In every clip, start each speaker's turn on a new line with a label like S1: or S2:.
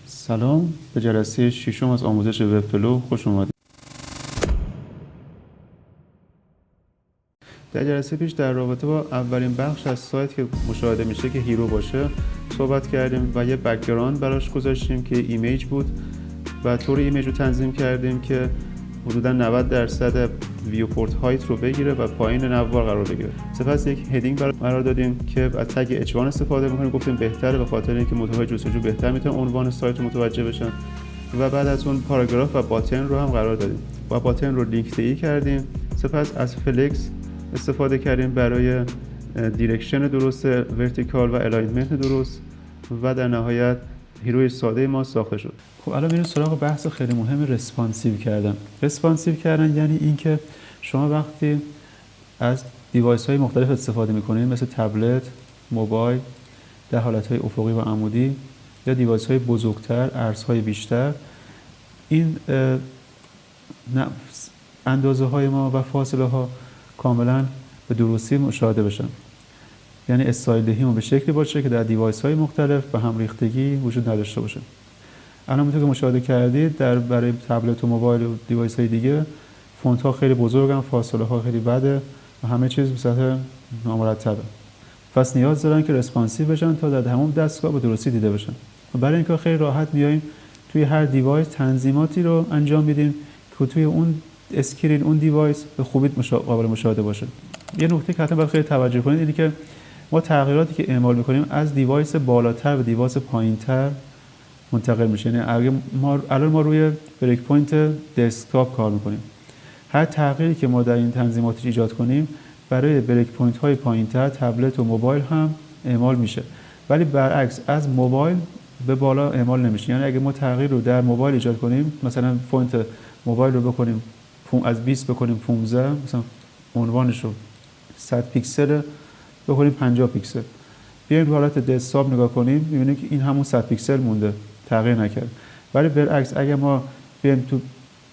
S1: سلام، به جلسه ششم از آموزش وبفلو خوش اومدید. در جلسه پیش در رابطه با اولین بخش از سایت که مشاهده میشه که هیرو باشه صحبت کردیم و یه بک‌گراند براش گذاشتیم که ایمیج بود و طور ایمیج رو تنظیم کردیم که حدوداً 90% ویوپورت هایت رو بگیره و پایین نوار قرار بگیره. سپس یک هدینگ قرار دادیم که از تگ H1 استفاده می‌کنیم. گفتیم بهتره به خاطر اینکه موتورهای جستجو بهتر میتونن عنوان سایت رو متوجه بشن و بعد از اون پاراگراف و باتن رو هم قرار دادیم و باتن رو لینک دهی کردیم. سپس از فلکس استفاده کردیم برای دیرکشن درست، ورتیکال و الاینمنت درست و در نهایت هیروی ساده ما ساخته شد. خب الان میریم سراغ بحث خیلی مهم رسپانسیو کردن. رسپانسیو کردن یعنی اینکه شما وقتی از دیوایس های مختلف استفاده میکنید مثل تبلت، موبایل در حالت های افقی و عمودی یا دیوایس های بزرگتر، ارزهای بیشتر، این اندازه های ما و فاصله ها کاملا به درستی مشاهده بشن. یعنی استایل دهیمون به شکلی باشه که در دیوایس های مختلف به هم ریختگی وجود نداشته باشه. الان همونطور که مشاهده کردید برای تبلت و موبایل و دیوایس های دیگه فونت ها خیلی بزرگن، فاصله ها خیلی بده و همه چیز به سطح نامرتبه. پس نیاز دارن که رسپانسیو بشن تا در همون دستگاه به درستی دیده بشن. و برای اینکه خیلی راحت میایم توی هر دیوایس تنظیماتی رو انجام میدیم که توی اون اسکرین اون دیوایس به خوبی قابل مشاهده باشه. یه نکته که حتما باید خیلی توجه کنید اینه که ما تغییراتی که اعمال می‌کنیم از دیوایس بالاتر به دیوایس پایین‌تر منتقل میشه. یعنی اگه الان ما روی بریک پوینت دسکتاپ کار می‌کنیم، هر تغییری که ما در این تنظیمات ایجاد کنیم برای بریک پوینت های پایین‌تر تبلت و موبایل هم اعمال میشه، ولی برعکس از موبایل به بالا اعمال نمیشه. یعنی اگه ما تغییر رو در موبایل ایجاد کنیم، مثلا فونت موبایل رو بکنیم از 20 بکنیم 15، مثلا عنوانش رو 100 پیکسل بکنیم 50 پیکسل، بیایم رو حالت دسکتاپ نگاه کنیم می‌بینیم که این همون 100 پیکسل مونده، تغییر نکرد. ولی برعکس اگه ما بیایم تو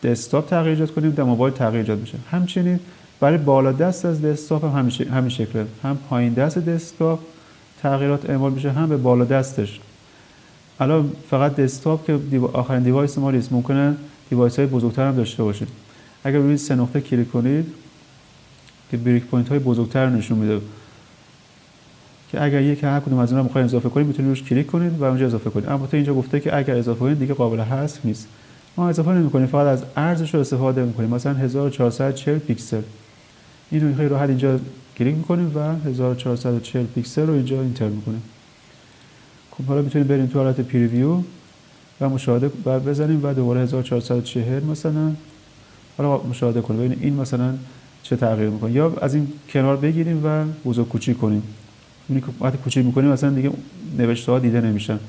S1: دسکتاپ تغییر ایجاد کنیم در موبایل تغییر ایجاد میشه. همچنین برای بالا دست از دسکتاپ هم همین شکله، هم پایین دست دسکتاپ تغییرات اعمال میشه هم به بالا دستش. الان فقط دسکتاپ که آخرین دیوایس ما نیست، ممکنه دیوایس های بزرگتر هم داشته باشید. اگر روی سه نقطه کلیک کنید که بریک پوینت های بزرگتر نشون میده که اگر هر کدوم از اونها میخواین اضافه کنید میتونید روش کلیک کنید و اونجا اضافه کنید. اما تو اینجا گفته که اگر اضافه کنید دیگه قابل حذف نیست. ما اضافه نمی‌کنیم، فقط از ارزش رو استفاده می‌کنیم. مثلا 1440 پیکسل اینو خیلی راحت اینجا کلیک می‌کنیم و 1440 پیکسل رو اینجا اینتر می‌کنیم. خب حالا میتونیم بریم تو حالت پریویو و مشاهده بزنیم و دوباره 1440 مثلا حالا مشاهده کنیم ببینیم این مثلا چه تغییر می‌کنه. یا از این کنار بگیریم و بزرگ کوچیک کنیم. اینی که وقتی کوچیک می‌کنیم مثلا دیگه نوشته‌ها دیده نمیشن.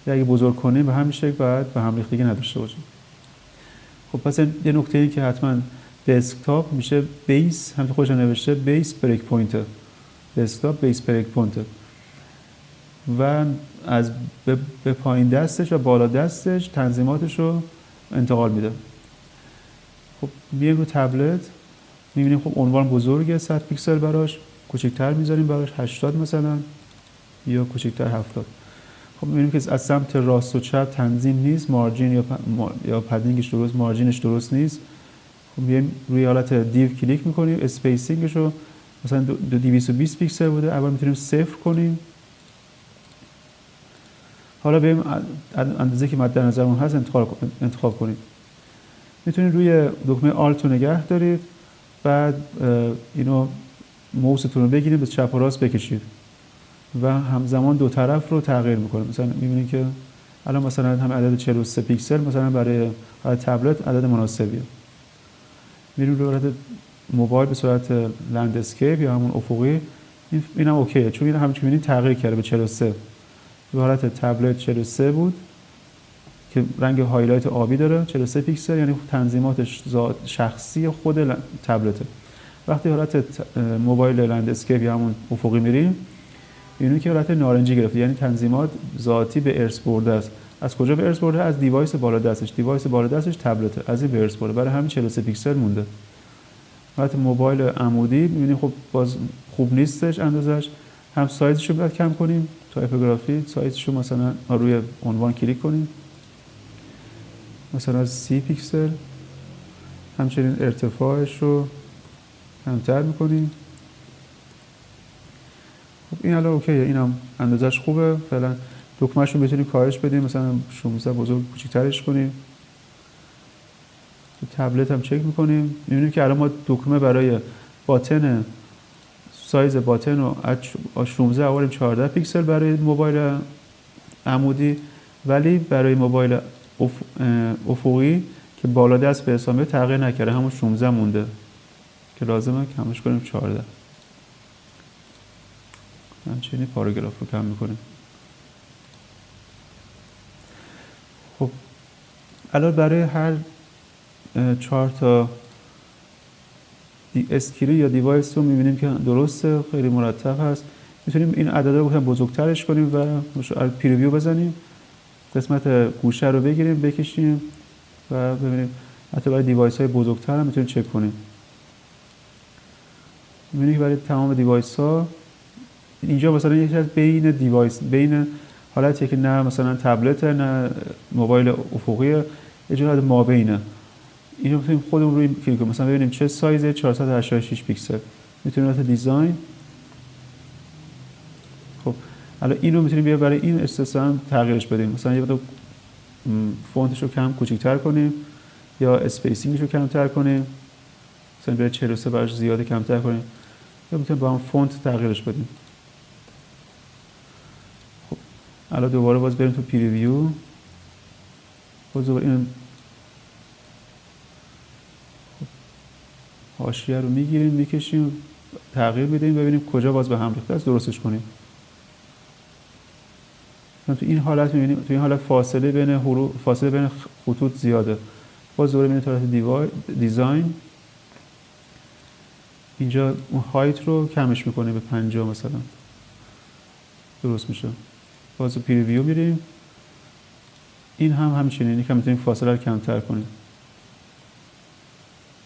S1: یا اگه بزرگ کنیم به همین شکل بعد به هم ریختگی نداشته باشه. خب پس یه نکته‌ای که حتما دسکتاپ میشه بیس، همین خودش نوشته بیس بریک پوینت، دسکتاپ بیس بریک پوینت و از به پایین دستش و بالا دستش تنظیماتش رو انتقال میده. خب میایم رو تبلت میبینیم خب عنوان بزرگه 100 پیکسل براش، کوچکتر میذاریم براش 80 مثلا یا کوچکتر 70. خب می‌بینیم که از سمت راست و چپ تنظیم نیست، مارجین یا پدینگش درست، مارجینش درست نیست. خب میایم روی حالت دیو کلیک می‌کنیم، اسپیسینگش رو مثلا 220 پیکسل بوده، اول می‌تونیم 0 کنیم. حالا بریم اندازه که مد نظرمون هست انتخاب کنید. می‌تونید روی دکمه آلت رو نگه دارید، بعد اینو موستون رو بگیرید به چپ و راست بکشید و همزمان دو طرف رو تغییر میکنه. مثلا میبینید که الان مثلا هم عدد 43 پیکسل مثلا برای تبلت عدد مناسبیه. میریم روی حالت موبایل به صورت لندسکیپ یا همون افقی، اینم اوکیه چون این همین که میبینید تغییر کرده به 43. به حالت تبلت 43 بود که رنگ هایلایت آبی داره، 43 پیکسل یعنی تنظیماتش شخصی خود تبلته. وقتی حالت موبایل لندسکیپ یا همون افقی میریم اینو که حالت نارنجی گرفته، یعنی تنظیمات ذاتی به ارث برده است. از کجا به ارث برده؟ از دیوایس بالا دستش. دیوایس بالا دستش تبلته، از این به ارث برده، برای همین 43 پیکسل مونده. حالت موبایل عمودی می‌بینیم خب باز خوب نیستش اندازش، هم سایزش رو باید کم کنیم، تایپوگرافی سایزش رو مثلا روی عنوان کلیک کنیم مثلا 30 پیکسل. همچنین ارتفاعش رو کمتر میکنیم. خب این الان اوکیه، اینم اندازش خوبه. فعلا دکمه‌ش رو میتونیم کاهش بدیم، مثلا 16 بزرگ کوچیک‌ترش کنیم. تو تبلت هم چک میکنیم، میبینیم که الان ما دکمه برای باتن، سایز باتن رو از 16 آوریم 14 پیکسل برای موبایل عمودی، ولی برای موبایل افقی که بالا دست به حساب تغییر نکرده، همون 16 مونده که لازمه کمش کنیم 14. همچنین پاراگراف رو کم میکنیم. خب الان برای هر 4 تا اسکرین یا دیوایس رو میبینیم که درسته، خیلی مرتب هست. میتونیم این عددا رو بزرگترش کنیم و پریویو بزنیم، قسمت گوشه رو بگیریم بکشیم و ببینیم. حتی برای دیوایس های بزرگتر هم میتونیم چک کنیم. میبینیم که برای تمام دیوایس ها اینجا مثلا یکی از بین دیوایس، بین حالتی که نه مثلا تبلت نه موبایل افقی، یه جور مابینه. اینو میتونیم خودمون روی کلیک کنیم، مثلا ببینیم چه سایز 486 پیکسل. میتونیم واسه دیزاین. خب الان اینو میتونیم بیا برای این استثنا تغییرش بدیم، مثلا یه مقدار فونتش رو کم کوچیک‌تر کنیم یا اسپیسینگش رو کمتر کنیم، مثلا برای 43 براش زیاده کمتر کنیم، یا میتونیم با هم فونت تغییرش بدیم. خب الان دوباره باز بریم تو پریویو، باز دوباره این حاشیه رو میگیریم میکشیم تغییر میدیم، ببینیم کجا باز به هم ریخته است، درستش کنیم. تو این حالت می‌بینیم، تو این حالت فاصله بین حروف، فاصله بین خطوط زیاده. باز دوباره می‌بینیم طرف دیزاین، اینجا اون هایت رو کمش می‌کنیم به 50 مثلا، درست میشه. باز پریویو میریم، این هم همچنین، که می‌تونیم فاصله رو کمتر کنیم.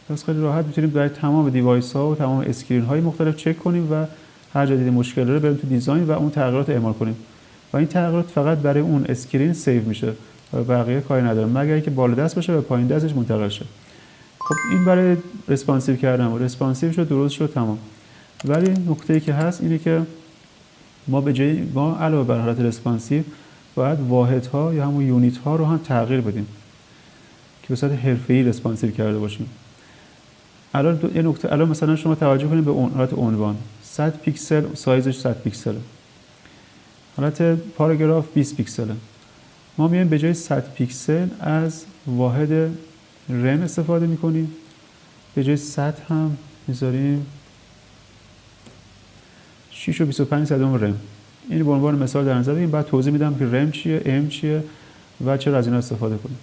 S1: پس خیلی راحت می‌تونیم برای تمام دیوایس‌ها و تمام اسکرین‌های مختلف چک کنیم و هر جا دیدیم مشکل داره بریم تو دیزاین و اون تغییرات رو اعمال کنیم. و این تغییرات فقط برای اون اسکرین سیو میشه و بقیه کاری نداره، مگر اینکه بالا دست باشه و پایین دستش منتقل شه. خب این برای ریسپانسیو کردن و ریسپانسیو شد، درست شد، تمام. ولی نکته‌ای که هست اینه که ما به جای ما علاوه بر حالت ریسپانسیو باید واحدها یا همون یونیت ها رو هم تغییر بدیم که به صورت حرفه‌ای ریسپانسیو کرده باشیم. الان یه نکته، الان مثلا شما توجه کنید به حالت عنوان 100 پیکسل، سایزش 100 پیکسله. حالت پاراگراف 20 پیکسله. ما میایم به جای 100 پیکسل از واحد رم استفاده میکنیم، به جای 100 هم میذاریم 6 و 25 صدم رم. این به عنوان مثال در نظر بگیریم. بعد توضیح میدم که رم چیه، ام چیه و چرا از اینا استفاده کنیم.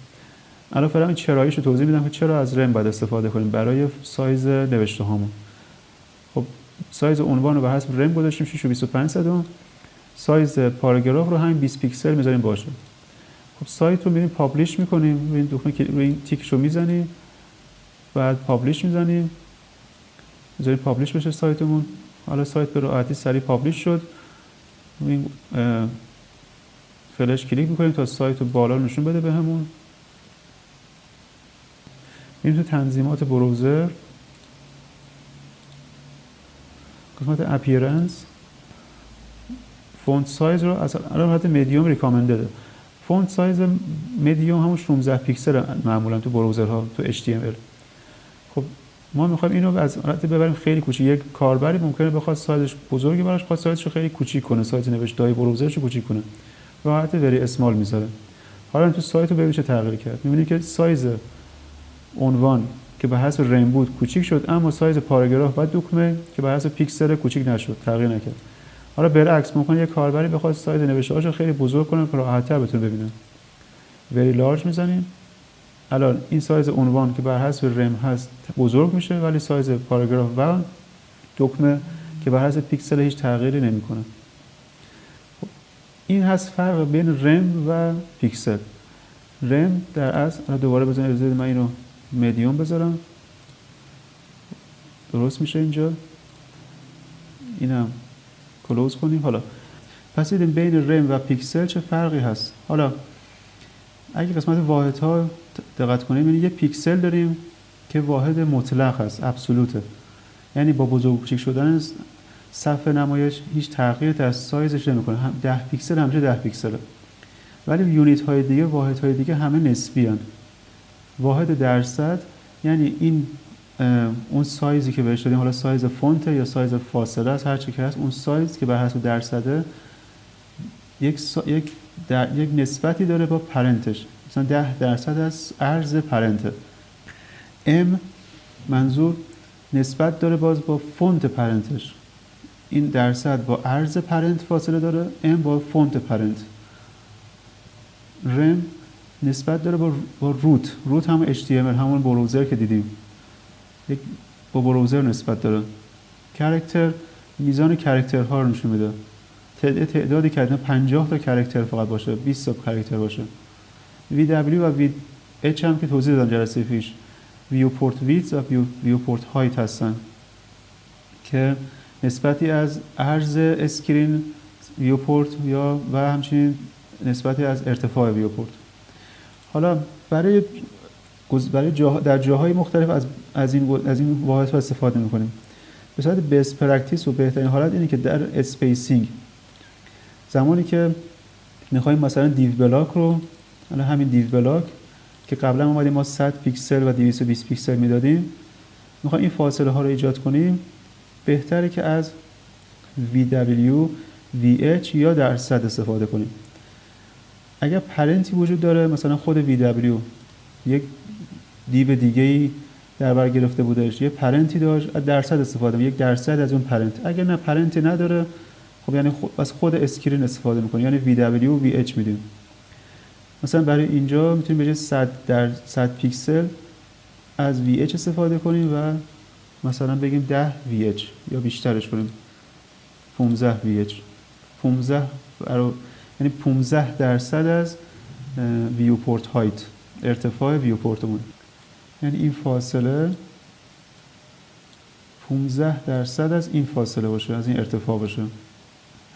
S1: الان فعلا چراییش رو توضیح میدم که چرا از رم باید استفاده کنیم برای سایز نوشته هامون. خب سایز عنوان رو به حسب رم گذاشتیم 6 و 25 صدم. سایز پاراگراف رو همین 20 پیکسل میذاریم باشه. خب سایت رو میریم پابلیش میکنیم، این دکمه که روی این تیک رو میزنیم، بعد پابلیش میزنیم، میذاریم پابلیش بشه سایتمون. حالا سایت به راحتی سریع پابلیش شد. این فلش کلیک میکنیم تا سایت رو بالا نشون بده بهمون. میریم تو تنظیمات بروزر، قسمت اپیرنس، فونت سایز رو الان حالت مدیوم ریکامندده. فونت سایز مدیوم همون 16 پیکسل معمولا تو بروزرها، تو HTML. خب ما میخوایم اینو از حالت ببریم خیلی کوچیک. یک کاربری ممکنه بخواد سایزش بزرگی براش، بخواد سایزش رو خیلی کوچیک کنه، سایز نوشته‌های بروزرش رو کوچیک کنه، راحت وری اسمال میذاره. حالا تو سایت رو ببین چه تغییر کرد. می‌بینید که سایز عنوان که به حسب رم بود کوچیک شد، اما سایز پاراگراف و دکمه که به حسب پیکسل کوچیک نشد، تغییر نکرد. حالا برعکس ممکنه یک کاربری بخواد سایز نوشته‌هاشو خیلی بزرگ کنه که راحت‌تر بتونه ببینه. وری لارج میزنیم. الان این سایز عنوان که بر حسب رم هست بزرگ میشه، ولی سایز پاراگراف و دکمه که بر حسب پیکسل هیچ تغییری نمیکنه. این هست فرق بین رم و پیکسل. رم در اصل، دوباره بزنید من اینو مدیوم بذارم، درست میشه اینجا. اینم کلوز کنیم. حالا پس دیدیم بین رم و پیکسل چه فرقی هست. حالا اگه قسمت واحدها دقت کنیم، یعنی یه پیکسل داریم که واحد مطلق هست، ابسولوته، یعنی با بزرگ و کوچیک شدن صفحه نمایش هیچ تغییری در سایزش نمیکنه. 10 پیکسل همیشه 10 پیکسله. ولی یونیت های دیگه، واحد های دیگه همه نسبی هن. واحد درصد یعنی این اون سایزی که بهش دادیم، حالا سایز فونت یا سایز فاصله است، هر چی که هست، اون سایز که بر حسب درصده یک نسبتی داره با پرنتش. مثلا 10% از عرض پرنته. ام منظور نسبت داره باز با فونت پرنتش. این درصد با عرض پرنت فاصله داره، ام با فونت پرنت. رم نسبت داره با روت هم HTML، همون بروزر که دیدیم، با بروزر نسبت داره. کاراکتر میزان کاراکترها رو نشون میده. تعدادی که 50 تا کاراکتر فقط باشه، 20 تا کاراکتر باشه. VW و VH هم که توضیح دادم جلسه پیش، ویوپورت ویدث و ویوپورت هایت هستن که نسبتی از عرض اسکرین ویوپورت یا و همچنین نسبتی از ارتفاع ویوپورت. حالا برای در جاهای مختلف از این واحد استفاده می‌کنیم. به صورت بیس پرکتیس و بهترین حالت اینه که در اسپیسینگ، زمانی که می‌خوایم مثلا دیو بلاک رو، حالا همین دیو بلاک که قبلا اومدیم ما 100 پیکسل و 220 پیکسل میدادیم، می‌خوایم این فاصله ها رو ایجاد کنیم، بهتره که از VW VH یا درصد استفاده کنیم. اگر پرنتی وجود داره، مثلا خود VW یک دیو دیگه‌ای در بر گرفته بودش، یه پرنتی داشت، از درصد استفاده، یک درصد از اون پرنت. اگر نه پرنتی نداره، خب یعنی از خود اسکرین استفاده می‌کنیم، یعنی VW VH میدیم. مثلا برای اینجا میتونیم به جای 100 پیکسل از VH استفاده کنیم و مثلا بگیم 10 VH یا بیشترش کنیم 15 VH. 15 یعنی 15% از ویوپورت هایت، ارتفاع ویوپورتمون، یعنی این فاصله 15% از این فاصله باشه، از این ارتفاع باشه.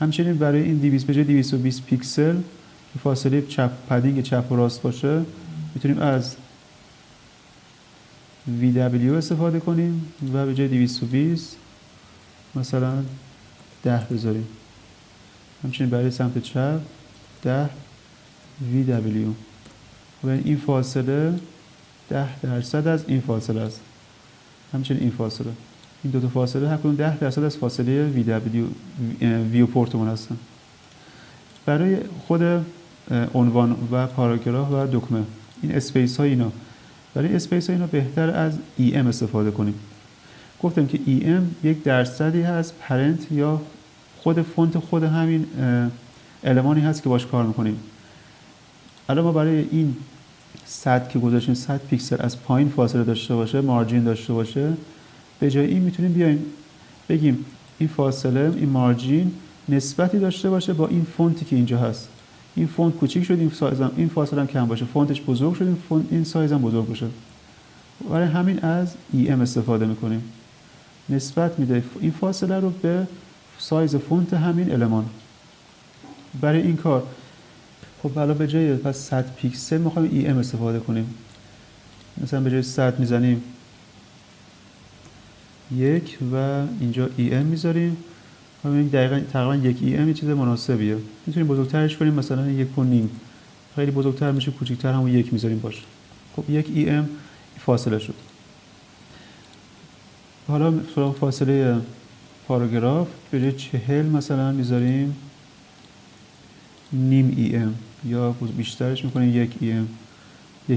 S1: همچنین برای این 200 به جای 220 پیکسل که فاصله پدینگ چپ و راست باشه، میتونیم از VW استفاده کنیم و به جای 220 مثلا 10 بذاریم. همچنین برای سمت چپ 10 VW. و این فاصله 10% از این فاصله است. همچنین این فاصله، این دو تا فاصله هر کدوم 10% از فاصله ویوپورتمون هستن. برای خود عنوان و پاراگراف و دکمه، این اسپیس ها اینا، برای اسپیس ها اینا بهتر از EM استفاده کنیم. گفتم که EM یک درصدی هست پرنت یا خود فونت خود همین المانی هست که باش کار میکنیم. الان ما برای این 100 که گذاشتیم 100 پیکسل از پایین فاصله داشته باشه، مارجین داشته باشه، به جای این میتونیم بیایم بگیم این فاصله، این مارجین نسبتی داشته باشه با این فونتی که اینجا هست. این فونت کوچیک شد، این فاصله هم کم باشه، فونتش بزرگ شد، این سایز هم بزرگ باشه. برای همین از EM استفاده میکنیم. نسبت میده این فاصله رو به سایز فونت همین المان. برای این کار خب حالا به جای پس 100 پیکسل میخوایم EM استفاده کنیم. مثلا به جای 100 میزنیم 1 و اینجا EM میذاریم. همین دقیقاً تقریبا 1 EM یه چیز مناسبیه. میتونیم بزرگترش کنیم، مثلا 1.5. خیلی بزرگتر میشه، کوچیک‌تر همون 1 میذاریم باشه. خب 1 EM فاصله شد. حالا سراغ فاصله پاراگراف به جای 40 مثلا میذاریم نیم EM یا بیشترش میکنیم 1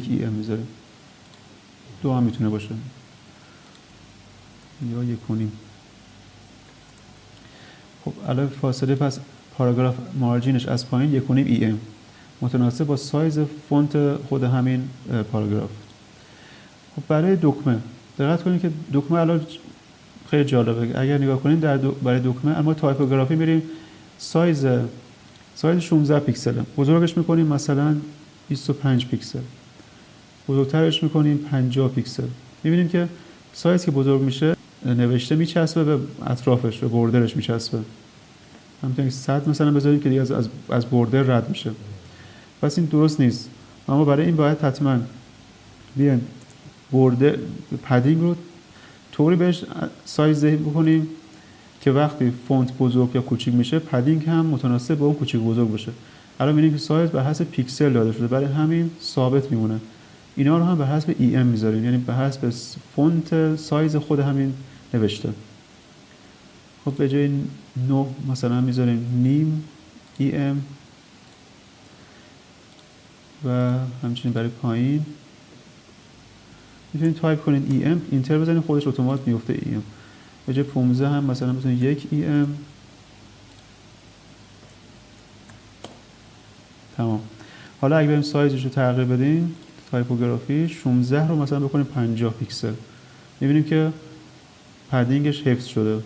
S1: EM میذاریم. 2 هم میتونه باشه یا 1.5. خب الان فاصله پس پاراگراف مارجینش از پایین 1.5 EM متناسب با سایز فونت خود همین پاراگراف. خب برای دکمه دقت کنید که دکمه الان خیلی جالبه. اگر نگاه کنید برای دکمه اما تایپوگرافی میریم سایز 16 پیکسله، بزرگش میکنیم مثلا 25 پیکسل، بزرگترش میکنیم 50 پیکسل. میبینیم که سایز که بزرگ میشه نوشته میچسبه به اطرافش، به بوردرش میچسبه. همونطور که 100 مثلا بذاریم که دیگه از بوردر رد میشه. پس این درست نیست. اما برای این باید حتما بیایم برده پدینگ رو طوری بهش سایز بکنیم که وقتی فونت بزرگ یا کوچیک میشه پدینگ هم متناسب با اون کوچیک بزرگ باشه. الان می‌بینیم که سایز بر حسب پیکسل داده شده، برای همین ثابت میمونه. اینا رو هم به حسب EM میذاریم، یعنی به حسب فونت سایز خود همین نوشته. خب به جای 9 مثلا میذاریم نیم EM و همچنین برای پایین میتونید تایپ کنید EM، اینتر بزنید خودش اتومات میفته EM. به جای 15 هم مثلا بزنید 1 EM. تمام. حالا اگه بریم سایزش رو تغییر بدیم، تایپوگرافی 16 رو مثلا بکنیم 50 پیکسل، میبینیم که پدینگش حفظ شده.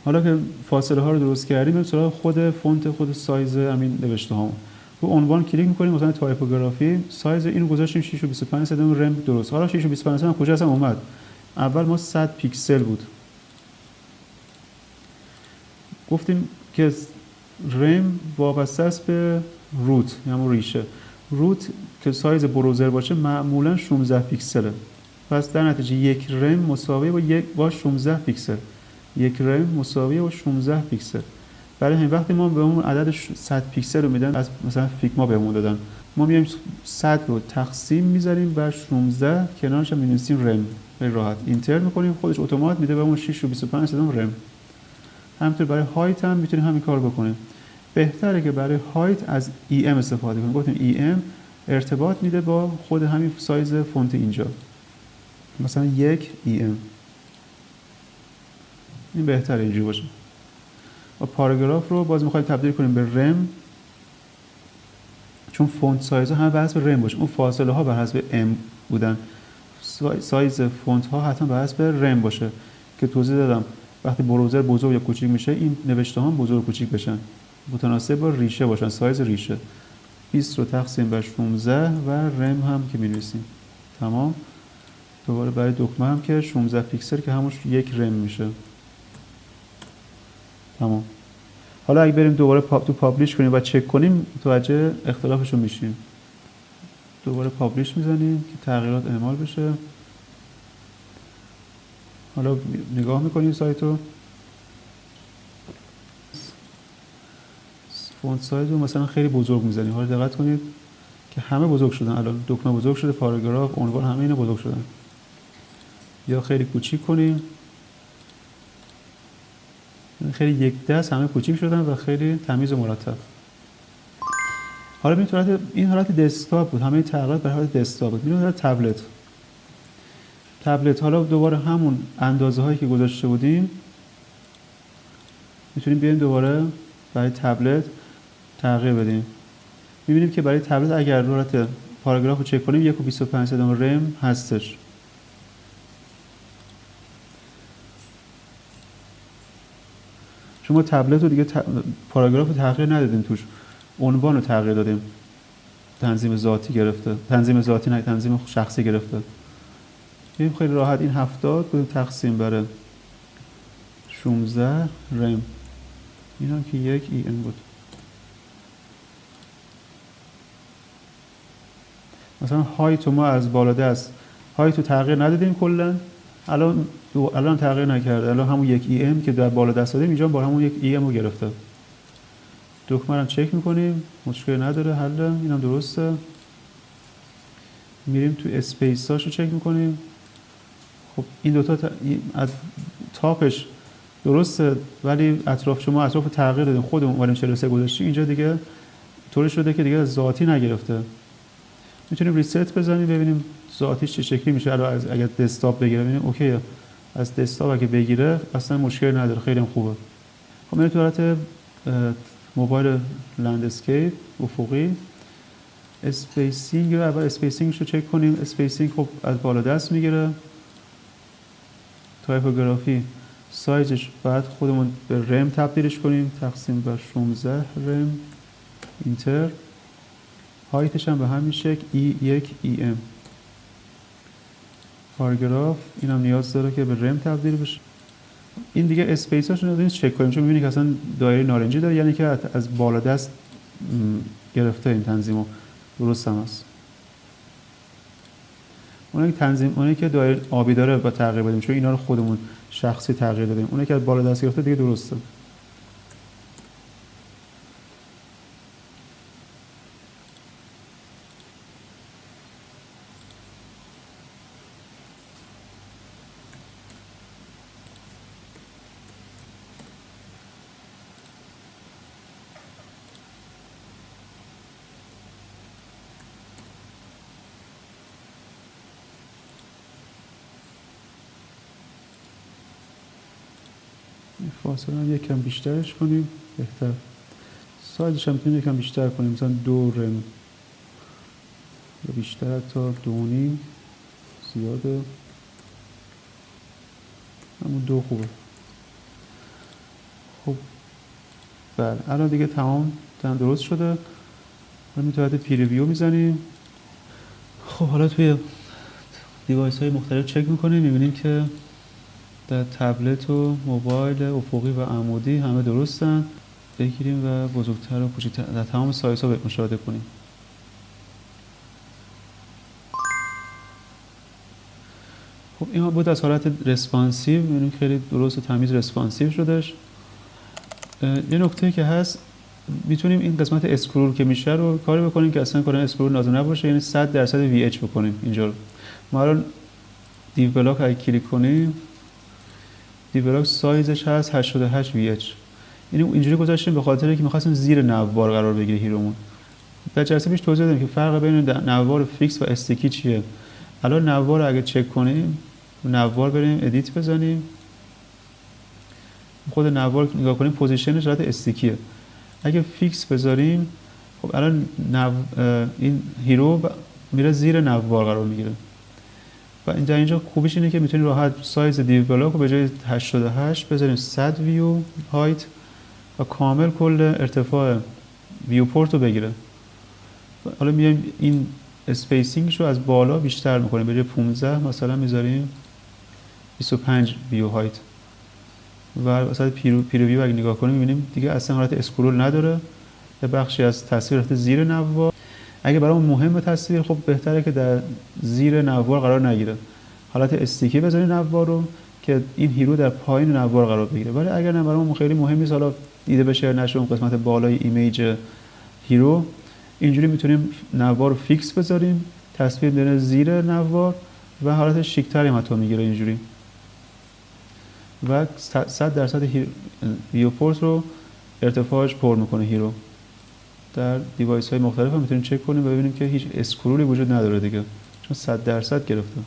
S1: حالا که فاصله ها رو درست کردیم، بریم سراغ خود فونت، خود سایز همین نوشته هامون. رو عنوان کلیک میکنیم، مثلا تایپوگرافی، سایز اینو گذاشتیم 6 و 25 صدم رم درست. حالا 6 و 25 هم کجا هستم اومد؟ اول ما 100 پیکسل بود. گفتیم که رم وابسته است به روت، یعنی ریشه. روت که سایز بروزر باشه معمولا 16 پیکسله. پس در نتیجه یک رم مساوی با 16 پیکسل. یک رم مساوی با 16 پیکسل. برای همین وقتی ما به اون عدد 100 پیکسل رو میدن، از مثلا فیگما بهمون دادن، ما میایم 100 رو تقسیم میذاریم بر 16، کنارش هم می‌نویسیم رم. خیلی راحت اینتر میکنیم، خودش اتومات میده بهمون 6 و 25 صدم رم. همینطور برای هایت هم میتونیم همین کار بکنیم. بهتره که برای هایت از EM استفاده کنیم. گفتیم EM ارتباط میده با خود همین سایز فونت اینجا. مثلا 1 EM. این بهتره اینجوری باشه. و پاراگراف رو باز می‌خوایم تبدیل کنیم به رم، چون فونت سایز همه بر حسب رم باشه. اون فاصله ها بر حسب M بودن. سایز فونت ها حتما بر حسب رم باشه که توضیح دادم. وقتی بروزر بزرگ یا کوچیک میشه، این نوشته ها بزرگ و کوچیک بشن، متناسب با ریشه باشن، سایز ریشه. 20 رو تقسیم بر 16 و رم هم که می‌نویسیم. تمام. دوباره برای دکمه هم که 16 پیکسل که همونش یک رم میشه. تمام. حالا اگه بریم دوباره تو پابلیش کنیم و چک کنیم، متوجه اختلافش رو میشیم. دوباره پابلیش میزنیم که تغییرات اعمال بشه. حالا نگاه میکنیم سایت رو. فونت سایز رو مثلا خیلی بزرگ میزنیم. حالا دقت کنید که همه بزرگ شدن. الان دکمه بزرگ شده، پاراگراف، عنوان، همه اینا بزرگ شدن. یا خیلی کوچیک کنیم. خیلی یک دست همه کوچیک شدن و خیلی تمیز و مرتب. حالا این حالت دسکتاپ بود. همه تغییرات برای حالت دسکتاپ بود. میریم تبلت. حالا دوباره همون اندازه هایی که گذاشته بودیم میتونیم بیایم دوباره برای تبلت تغییر بدیم. میبینیم که برای تبلت اگر حالت پاراگراف رو چک کنیم 1 و 25 صدم رم هستش. شما تبلت رو دیگه پاراگراف رو تغییر ندادیم، توش عنوان رو تغییر دادیم. تنظیم شخصی گرفته. این خیلی راحت این 70 بود تقسیم بر 16 رم. این هم که 1 EM بود. مثلا هایت ما از بالا دست هایت رو تغییر ندادیم کلا. الان تغییر نکرده. الان همون 1 EM که در بالا دست دادیم اینجا با همون 1 EM رو گرفته. دکمه رو چک میکنیم، مشکلی نداره، حل. اینم درسته. میریم تو اسپیساشو چک میکنیم. خب این دوتا تاپش درسته، ولی اطراف تغییر دادیم، خودمون اومدیم 43 گذاشتیم. اینجا دیگه طوری شده که دیگه ذاتی نگرفته. میتونیم ریست بزنیم ببینیم ذاتیش چه شکلی میشه. اگر دسکتاپ بگیره ببینیم اوکیه. از دسکتاپ اگه بگیره اصلا مشکلی نداره، خیلی هم خوبه. خب میریم تو حالت موبایل لندسکیپ افقی. اسپیسینگ رو اول اسپیسینگش رو چک کنیم. اسپیسینگ خب از بالا دست میگیره. تایپوگرافی سایزش بعد خودمون به رم تبدیلش کنیم، تقسیم بر 16 رم، اینتر. هایتش هم به همین شکل E1 EM. پاراگراف اینم نیاز داره که به رم تبدیل بشه. این دیگه اسپیساشو رو چک کنیم، چون می‌بینید که اصلا دایره نارنجی داره، یعنی که از بالا دست گرفته این تنظیمو. درست هم هست. اونایی که تنظیم، اونایی که دایره آبی داره با تغییر بدیم، چون اینا رو خودمون شخصی تغییر دادیم. اونایی که از بالا دست گرفته دیگه درسته. فاصله هم یکم بیشترش کنیم بهتر. سایزش هم میتونیم یکم بیشتر کنیم، مثلا 2 رم یا بیشتر، حتی 2.5 زیاده، همون 2 خوبه. خب بله الان دیگه تمام درست شده. الان میتونید پریویو میزنیم. خب حالا توی دیوایس های مختلف چک میکنیم، میبینیم که در تبلت و موبایل افقی و عمودی همه درستن. بگیریم و بزرگتر و کوچکتر در تمام سایز ها مشاهده کنیم. خب این بود از حالت رسپانسیو، میبینیم خیلی درست و تمیز رسپانسیو شدش. یه نکته که هست، میتونیم این قسمت اسکرول که میشه رو کاری بکنیم که اصلا کلا اسکرول لازم نباشه، یعنی 100% وی اچ بکنیم. اینجا رو ما الان دیو بلاک اگه کلیک کنیم، دیو بلاک سایزش هست 88 وی اچ. اینو اینجوری گذاشتیم به خاطر اینکه می‌خواستیم زیر نوار قرار بگیره هیرومون. در جلسه پیش توضیح دادم که فرق بین نوار فیکس و استیکی چیه. الان نوار رو اگه چک کنیم، نوار بریم ادیت بزنیم، خود نوار نگاه کنیم پوزیشنش حالت استیکیه. اگه فیکس بذاریم، خب الان این هیرو میره زیر نوار قرار میگیره. و در اینجا خوبیش اینه که میتونید راحت سایز دیو بلاک رو به جای 88 بذاریم 100 ویو هایت و کامل کل ارتفاع ویو پورت رو بگیره. حالا میایم این اسپیسینگش رو از بالا بیشتر میکنیم، به جای 15 مثلا میذاریم 25 ویو هایت. و مثلا پیرویو اگه نگاه کنیم میبینیم دیگه اصلا حالت اسکرول نداره، یه بخشی از تصویر رفته زیر نوار. اگه برامون مهمه تصویر، خب بهتره که در زیر نوار قرار نگیره، حالت استیکی بزنید نوار رو که این هیرو در پایین نوار قرار بگیره. ولی اگر نه برامون خیلی مهم نیست حالا دیده بشه نشه اون قسمت بالای ایمیج هیرو، اینجوری میتونیم نوار رو فیکس بذاریم، تصویر بره زیر نوار و حالت شیک‌تری هم حتی میگیره اینجوری. و 100% ویو پورت رو ارتفاعش پر میکنه هیرو. در دیوایس های مختلف هم میتونیم چک کنیم و ببینیم که هیچ اسکرولی وجود نداره دیگه، چون 100% گرفته.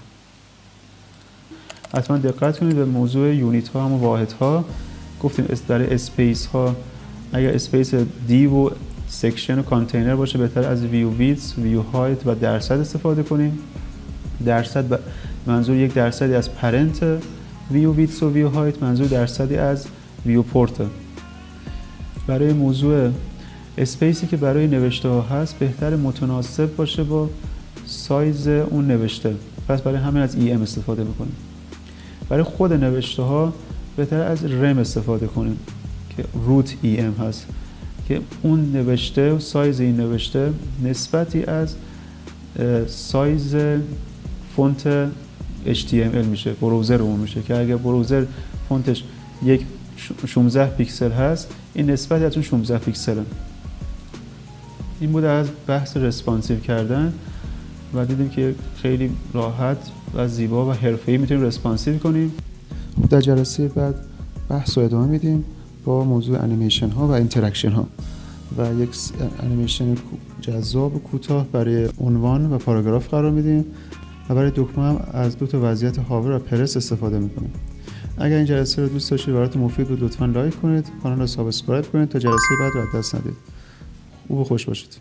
S1: حتما دقت کنید به موضوع یونیت ها و واحد ها. گفتیم در اسپیس ها اگر اسپیس دی و سکشن و کانتینر باشه بهتر از ویو ویدث، ویو هایت و درصد استفاده کنیم. درصد منظور 1% از پرنت ویو ویدث و ویو هایت، منظور درصدی از ویو پورت. برای موضوع اسپیسی که برای نوشته ها هست بهتر متناسب باشه با سایز اون نوشته، پس برای همین از ام استفاده میکنیم. برای خود نوشته ها بهتر از رم استفاده کنیم که روت ام هست، که اون نوشته و سایز این نوشته نسبتی از سایز فونت HTML میشه، بروزر اون میشه، که اگر بروزر فونتش 16 پیکسل هست، این نسبتی از اون 16 پیکسله. این بود از بحث رسپانسیو کردن و دیدیم که خیلی راحت و زیبا و حرفه‌ای میتونیم رسپانسیو کنیم. در جلسه بعد بحث رو ادامه میدیم با موضوع انیمیشن ها و اینتراکشن ها و یک انیمیشن جذاب و کوتاه برای عنوان و پاراگراف قرار میدیم و برای دکمه هم از دو تا وضعیت هاور و پرس استفاده میکنیم. اگر این جلسه رو دوست داشتید براتون مفید بود لطفاً لایک کنید، کانال رو سابسکرایب کنید تا جلسه بعد رو از دست ندید. خوب و خوش باشید.